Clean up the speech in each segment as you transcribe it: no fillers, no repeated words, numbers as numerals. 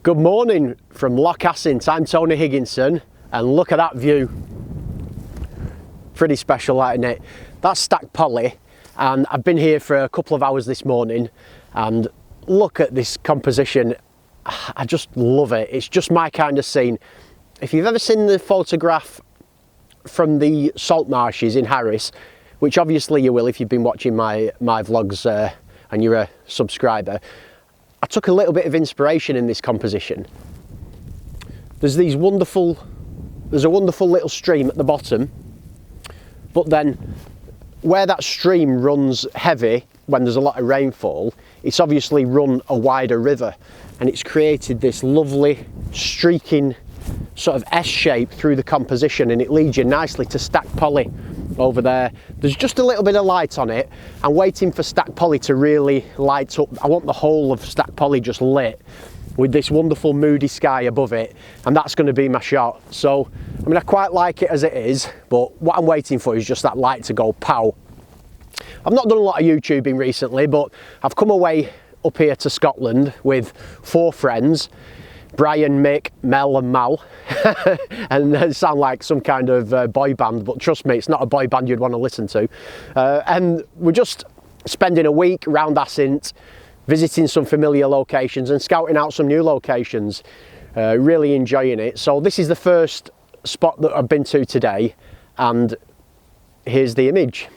Good morning from Loch Assynt. I'm Tony Higginson, and look at that view. Pretty special, isn't it? That's Stac Pollaidh, and I've been here for a couple of hours this morning, and look at this composition. I just love it. It's just my kind of scene. If you've ever seen the photograph from the salt marshes in Harris, which obviously you will if you've been watching my vlogs and you're a subscriber, I took a little bit of inspiration in this composition. There's a wonderful little stream at the bottom, but then where that stream runs heavy when there's a lot of rainfall, it's obviously run a wider river, and it's created this lovely streaking sort of S shape through the composition, and it leads you nicely to Stac Pollaidh over there. There's just a little bit of light on it. I'm waiting for Stac Pollaidh to really light up. I want the whole of Stac Pollaidh just lit with this wonderful moody sky above it, and that's going to be my shot. So I mean, I quite like it as it is, but what I'm waiting for is just that light to go pow. I've not done a lot of YouTubing recently, but I've come away up here to Scotland with 4 friends, Brian, Mick, Mel and Mal, and they sound like some kind of boy band, but trust me, it's not a boy band you'd want to listen to. And we're just spending a week round Assynt, visiting some familiar locations and scouting out some new locations, really enjoying it. So this is the first spot that I've been to today, and here's the image.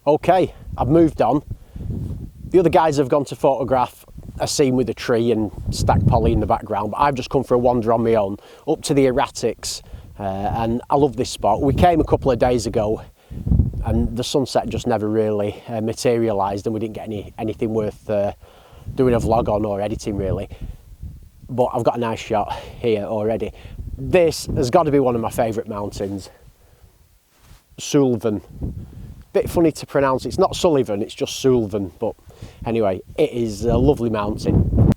Okay, I've moved on. The other guys have gone to photograph a scene with a tree and Stac Pollaidh in the background, but I've just come for a wander on my own up to the erratics, and I love this spot. We came a couple of days ago and the sunset just never really materialised, and we didn't get anything worth doing a vlog on or editing really, but I've got a nice shot here already. This has got to be one of my favourite mountains, Suilven. Bit funny to pronounce, it's not Suilven, it's just Suilven, but anyway, it is a lovely mountain.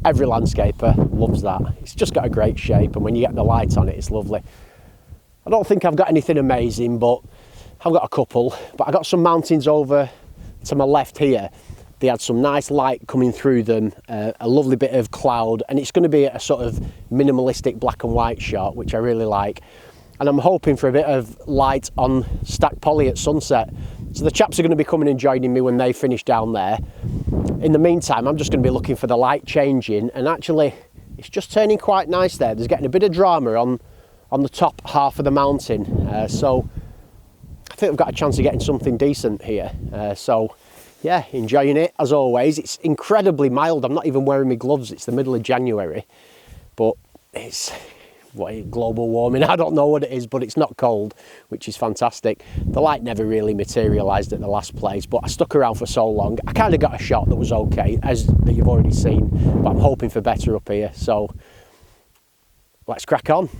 Every landscaper loves that. It's just got a great shape, and when you get the light on it, it's lovely. I don't think I've got anything amazing, but I've got a couple. But I got some mountains over to my left here. They had some nice light coming through them, a lovely bit of cloud, and it's going to be a sort of minimalistic black and white shot, which I really like. And I'm hoping for a bit of light on Stac Pollaidh at sunset. So the chaps are going to be coming and joining me when they finish down there. In the meantime, I'm just going to be looking for the light changing, and actually it's just turning quite nice there. There's getting a bit of drama on the top half of the mountain. So I think I've got a chance of getting something decent here. So yeah, enjoying it as always. It's incredibly mild. I'm not even wearing my gloves. It's the middle of January, but it's global warming, I don't know what it is, but it's not cold, which is fantastic. The light never really materialised at the last place, but I stuck around for so long. I kind of got a shot that was okay, as that you've already seen, but I'm hoping for better up here, so let's crack on.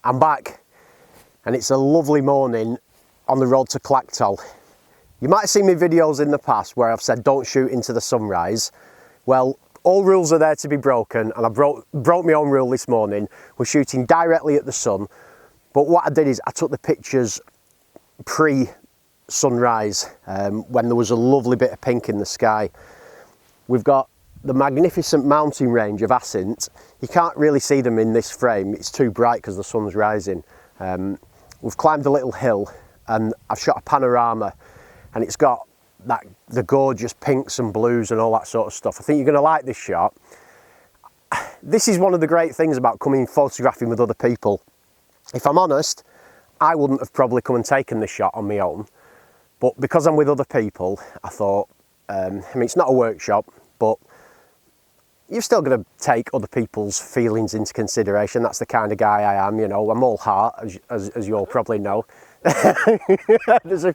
I'm back and it's a lovely morning on the road to Clachtoll. You might have seen my videos in the past where I've said don't shoot into the sunrise. Well, all rules are there to be broken, and I broke my own rule this morning. We're shooting directly at the sun, but what I did is I took the pictures pre-sunrise when there was a lovely bit of pink in the sky. We've got the magnificent mountain range of Assynt. You can't really see them in this frame, it's too bright because the sun's rising. We've climbed a little hill and I've shot a panorama, and it's got the gorgeous pinks and blues and all that sort of stuff. I think you're going to like this shot. This is one of the great things about coming photographing with other people. If I'm honest, I wouldn't have probably come and taken this shot on my own, but because I'm with other people, I thought, I mean, it's not a workshop, but you're still going to take other people's feelings into consideration. That's the kind of guy I am, you know. I'm all heart, as you all probably know. there's a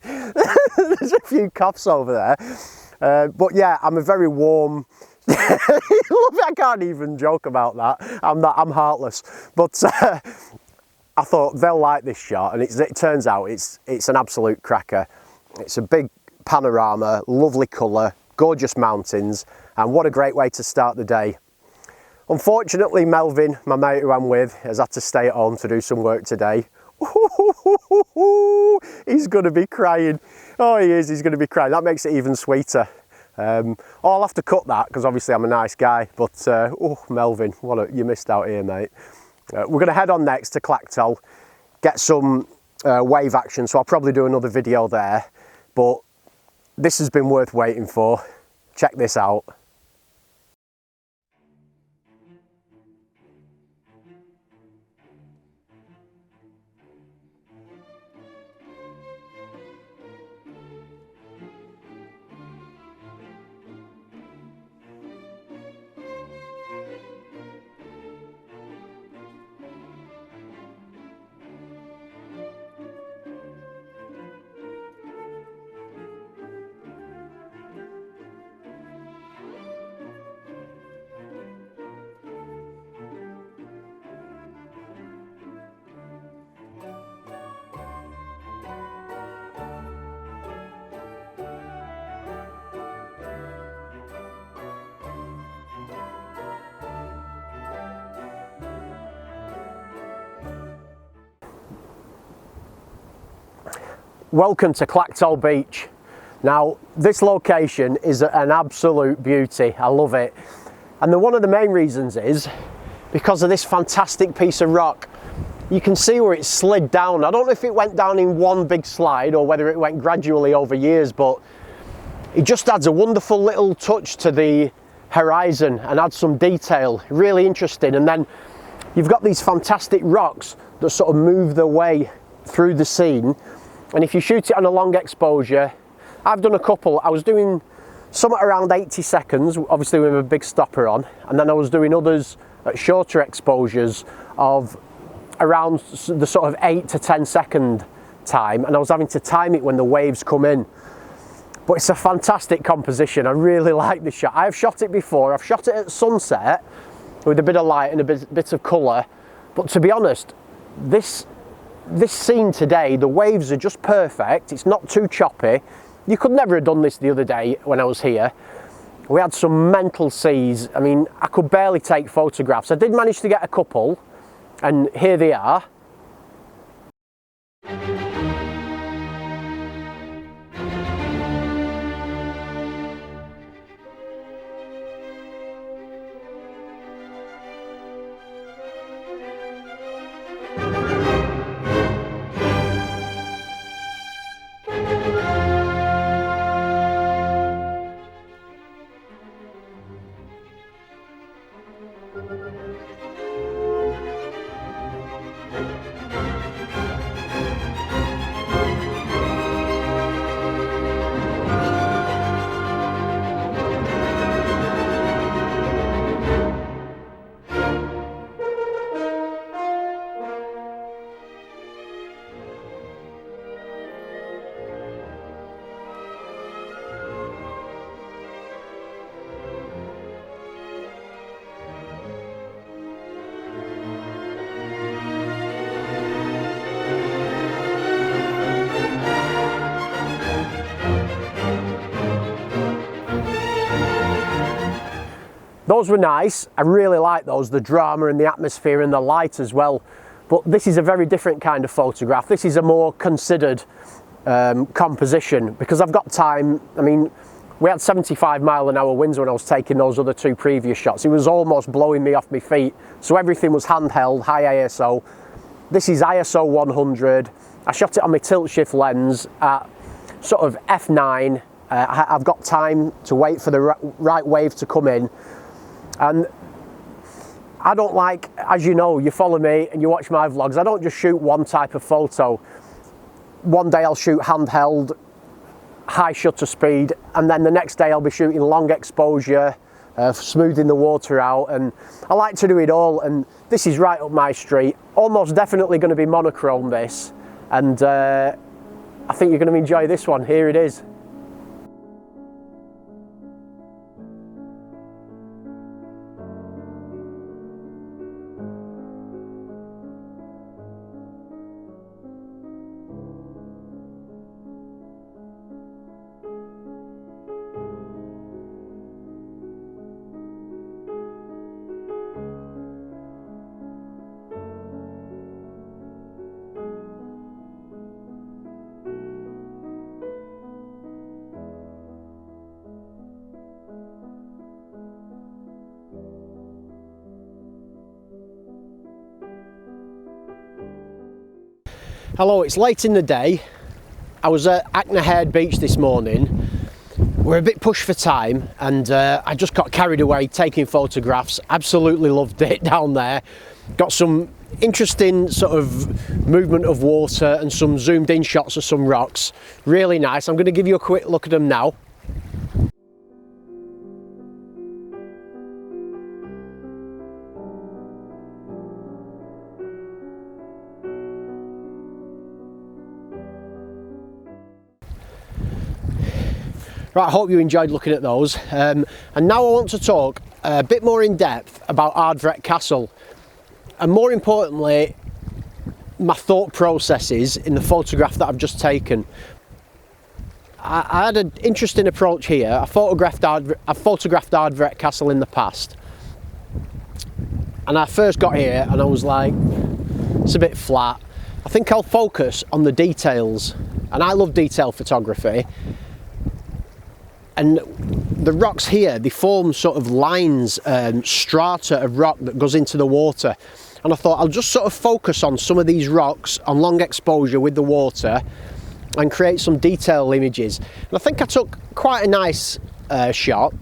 few coughs over there. But yeah, I'm a very warm... I can't even joke about that. I'm heartless. But I thought they'll like this shot, and it turns out it's an absolute cracker. It's a big panorama, lovely colour, gorgeous mountains, and what a great way to start the day. Unfortunately, Melvin, my mate who I'm with, has had to stay at home to do some work today. He's going to be crying. Oh, he is, he's going to be crying. That makes it even sweeter. I'll have to cut that because obviously I'm a nice guy, but oh, Melvin, you missed out here, mate. We're going to head on next to Clachtoll, get some wave action, so I'll probably do another video there, but this has been worth waiting for. Check this out. Welcome to Clachtoll Beach. Now, this location is an absolute beauty. I love it. And one of the main reasons is because of this fantastic piece of rock. You can see where it slid down. I don't know if it went down in one big slide or whether it went gradually over years, but it just adds a wonderful little touch to the horizon and adds some detail. Really interesting. And then you've got these fantastic rocks that sort of move their way through the scene. And if you shoot it on a long exposure, I've done a couple. I was doing some at around 80 seconds, obviously with a big stopper on, and then I was doing others at shorter exposures of around the sort of 8 to 10 second time, and I was having to time it when the waves come in. But it's a fantastic composition. I really like this shot. I've shot it before. I've shot it at sunset with a bit of light and a bit of colour, but to be honest, this scene today, the waves are just perfect. It's not too choppy. You could never have done this the other day when I was here. We had some mental seas. I mean, I could barely take photographs. I did manage to get a couple, and here they are. Those were nice. I really like those, the drama and the atmosphere and the light as well. But this is a very different kind of photograph. This is a more considered composition, because I've got time. I mean, we had 75-mile-an-hour winds when I was taking those other two previous shots. It was almost blowing me off my feet. So everything was handheld, high ISO. This is ISO 100. I shot it on my tilt shift lens at sort of f9. I've got time to wait for the right wave to come in. And I don't like, as you know, you follow me and you watch my vlogs, I don't just shoot one type of photo. One day I'll shoot handheld, high shutter speed, and then the next day I'll be shooting long exposure, smoothing the water out, and I like to do it all, and this is right up my street. Almost definitely going to be monochrome, this, and I think you're going to enjoy this one. Here it is. Hello, it's late in the day. I was at Head Beach this morning. We're a bit pushed for time, and I just got carried away taking photographs. Absolutely loved it down there. Got some interesting sort of movement of water and some zoomed in shots of some rocks. Really nice. I'm going to give you a quick look at them now. Right, I hope you enjoyed looking at those. And now I want to talk a bit more in depth about Ardvret Castle, and more importantly, my thought processes in the photograph that I've just taken. I had an interesting approach here. I've photographed Ardvret Castle in the past, and I first got here and I was like, it's a bit flat. I think I'll focus on the details, and I love detail photography. And the rocks here, they form sort of lines, strata of rock that goes into the water. And I thought I'll just sort of focus on some of these rocks on long exposure with the water and create some detail images. And I think I took quite a nice shot,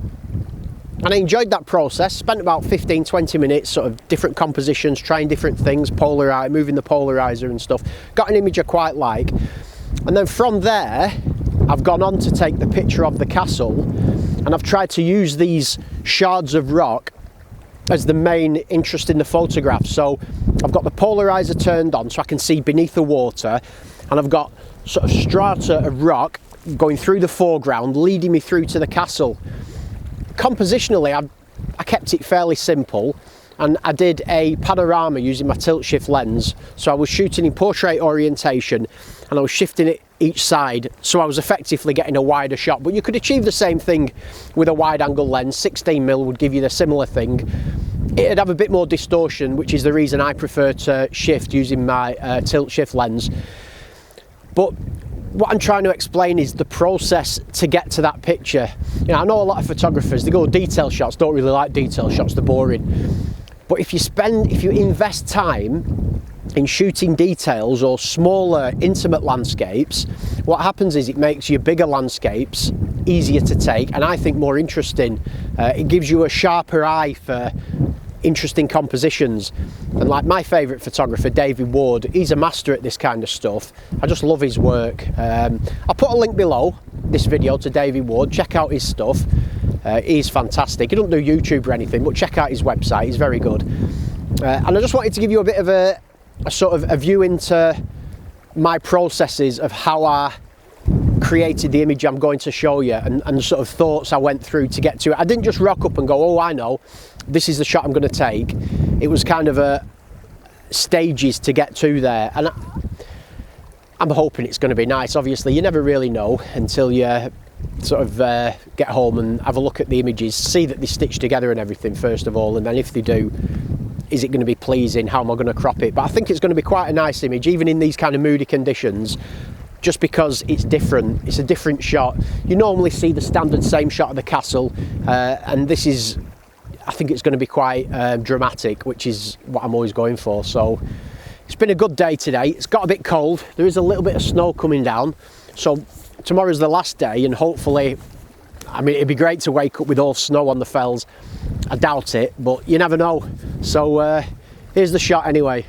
and I enjoyed that process. Spent about 15-20 minutes sort of different compositions, trying different things, moving the polarizer and stuff. Got an image I quite like. And then from there, I've gone on to take the picture of the castle, and I've tried to use these shards of rock as the main interest in the photograph. So I've got the polarizer turned on so I can see beneath the water, and I've got sort of strata of rock going through the foreground, leading me through to the castle. Compositionally, I kept it fairly simple, and I did a panorama using my tilt shift lens. So I was shooting in portrait orientation, and I was shifting it each side, so I was effectively getting a wider shot. But you could achieve the same thing with a wide angle lens. 16mm would give you the similar thing. It'd have a bit more distortion, which is the reason I prefer to shift using my tilt shift lens. But what I'm trying to explain is the process to get to that picture. You know, I know a lot of photographers, they go detail shots, don't really like detail shots, they're boring. But if you invest time in shooting details or smaller intimate landscapes, what happens is it makes your bigger landscapes easier to take, and I think more interesting. It gives you a sharper eye for interesting compositions. And like my favourite photographer, David Ward, he's a master at this kind of stuff. I just love his work. I'll put a link below this video to David Ward. Check out his stuff. He's fantastic. He doesn't do YouTube or anything, but check out his website, he's very good. And I just wanted to give you a bit of a sort of a view into my processes of how I created the image I'm going to show you, and sort of thoughts I went through to get to it. I didn't just rock up and go, oh, I know, this is the shot I'm going to take. It was kind of stages to get to there, and I'm hoping it's going to be nice. Obviously, you never really know until you sort of get home and have a look at the images, see that they stitch together and everything first of all, and then if they do, is it going to be pleasing? How am I going to crop it? But I think it's going to be quite a nice image, even in these kind of moody conditions, just because it's different. It's a different shot. You normally see the standard same shot of the castle, and this is, I think it's going to be quite dramatic, which is what I'm always going for. So it's been a good day today. It's got a bit cold. There is a little bit of snow coming down. So tomorrow's the last day, and hopefully, I mean, it'd be great to wake up with all snow on the fells. I doubt it, but you never know. So here's the shot anyway.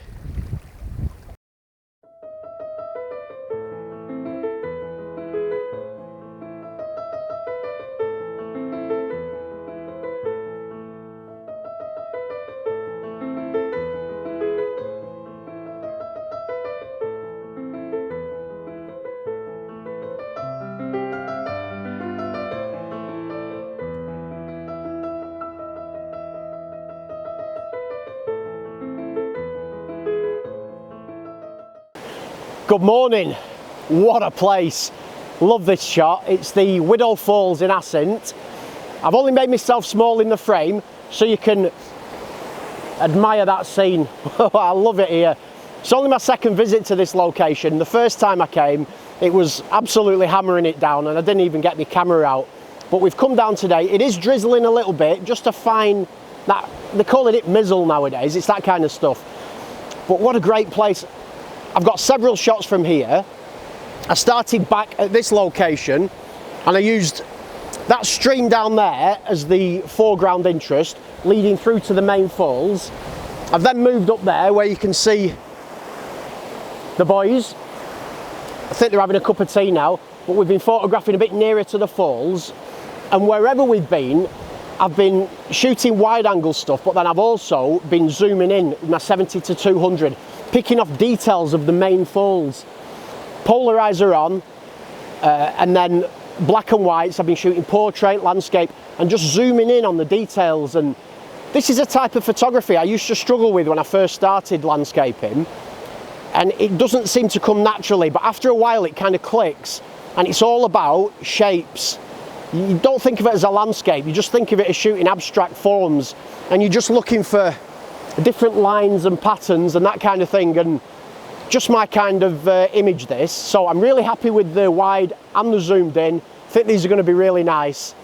Good morning. What a place. Love this shot. It's the Widow Falls in Assynt. I've only made myself small in the frame so you can admire that scene. I love it here. It's only my second visit to this location. The first time I came, it was absolutely hammering it down and I didn't even get my camera out. But we've come down today. It is drizzling a little bit, just to find that, they're calling it mizzle nowadays. It's that kind of stuff. But what a great place. I've got several shots from here. I started back at this location and I used that stream down there as the foreground interest, leading through to the main falls. I've then moved up there where you can see the boys. I think they're having a cup of tea now, but we've been photographing a bit nearer to the falls, and wherever we've been, I've been shooting wide angle stuff, but then I've also been zooming in with my 70 to 200, picking off details of the main falls. Polarizer on, and then black and whites. I've been shooting portrait, landscape, and just zooming in on the details. And this is a type of photography I used to struggle with when I first started landscaping, and it doesn't seem to come naturally, but after a while it kind of clicks, and it's all about shapes. You don't think of it as a landscape, you just think of it as shooting abstract forms, and you're just looking for different lines and patterns and that kind of thing, and just my kind of image this. So I'm really happy with the wide and the zoomed in. I think these are going to be really nice.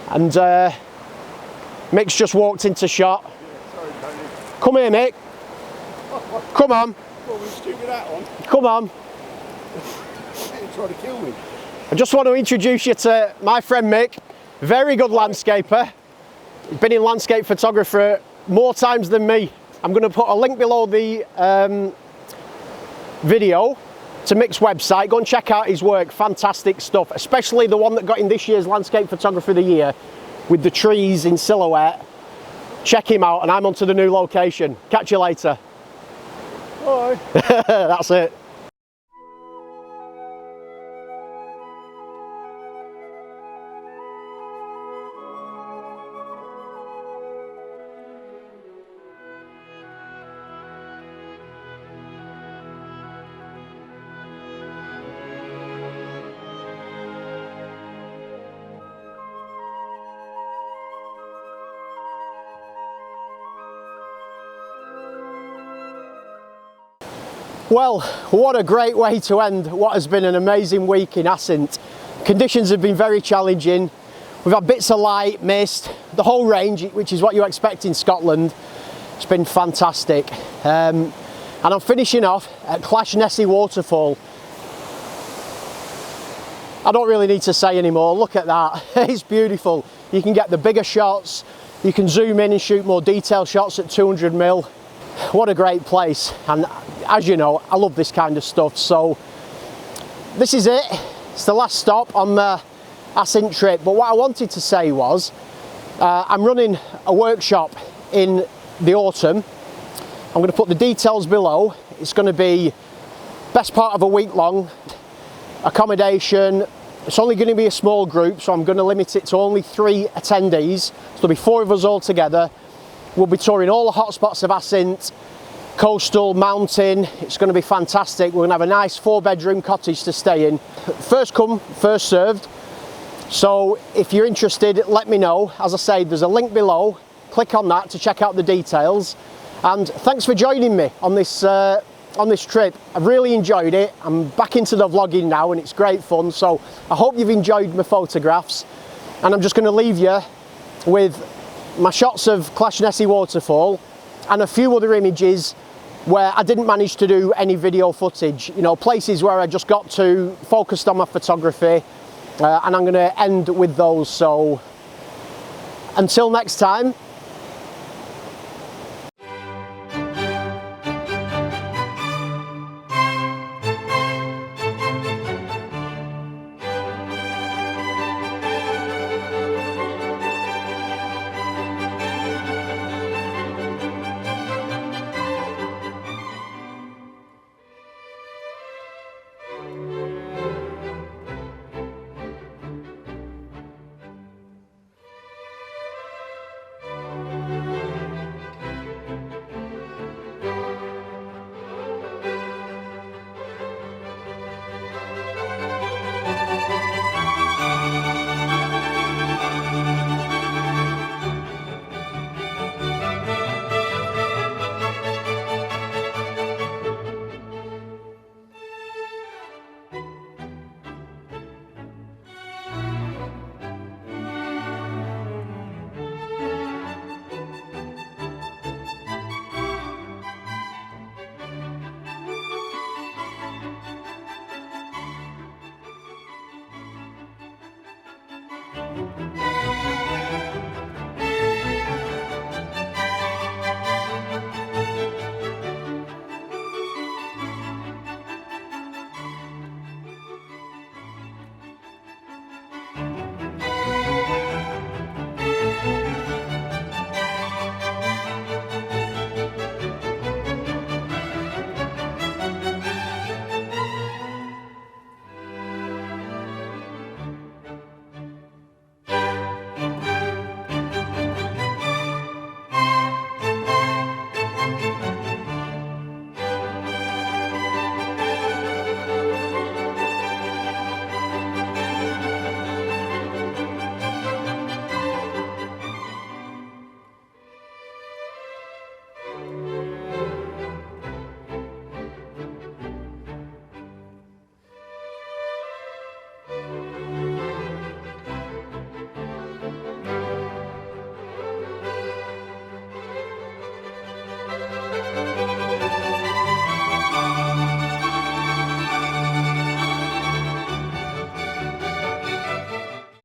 And Mick's just walked into shot. Yeah, sorry, Tony. Come here, Mick. Come on. Well, we're stupid that one. Come on. He tried to kill me. I just want to introduce you to my friend Mick, very good landscaper. He's been in landscape photography more times than me. I'm going to put a link below the video to Mick's website. Go and check out his work, fantastic stuff, especially the one that got in this year's Landscape Photographer of the Year with the trees in silhouette. Check him out, and I'm on to the new location. Catch you later. Bye. That's it. Well, what a great way to end what has been an amazing week in Assynt. Conditions have been very challenging. We've had bits of light, mist, the whole range, which is what you expect in Scotland. It's been fantastic. And I'm finishing off at Clashnessie waterfall. I don't really need to say anymore. Look at that. It's beautiful. You can get the bigger shots. You can zoom in and shoot more detailed shots at 200mm. What a great place. And as you know, I love this kind of stuff. So this is it. It's the last stop on the Assynt trip. But what I wanted to say was, I'm running a workshop in the autumn. I'm going to put the details below. It's going to be best part of a week long. Accommodation. It's only going to be a small group, so I'm going to limit it to only 3 attendees. So there'll be 4 of us all together. We'll be touring all the hotspots of Assynt, coastal mountain. It's going to be fantastic. We're going to have a nice 4-bedroom cottage to stay in. First come, first served. So if you're interested, let me know. As I say, there's a link below. Click on that to check out the details. And thanks for joining me on this trip. I've really enjoyed it. I'm back into the vlogging now and it's great fun. So I hope you've enjoyed my photographs. And I'm just going to leave you with my shots of Clashnessie waterfall and a few other images where I didn't manage to do any video footage. You know, places where I just got to focused on my photography. And I'm going to end with those. So until next time,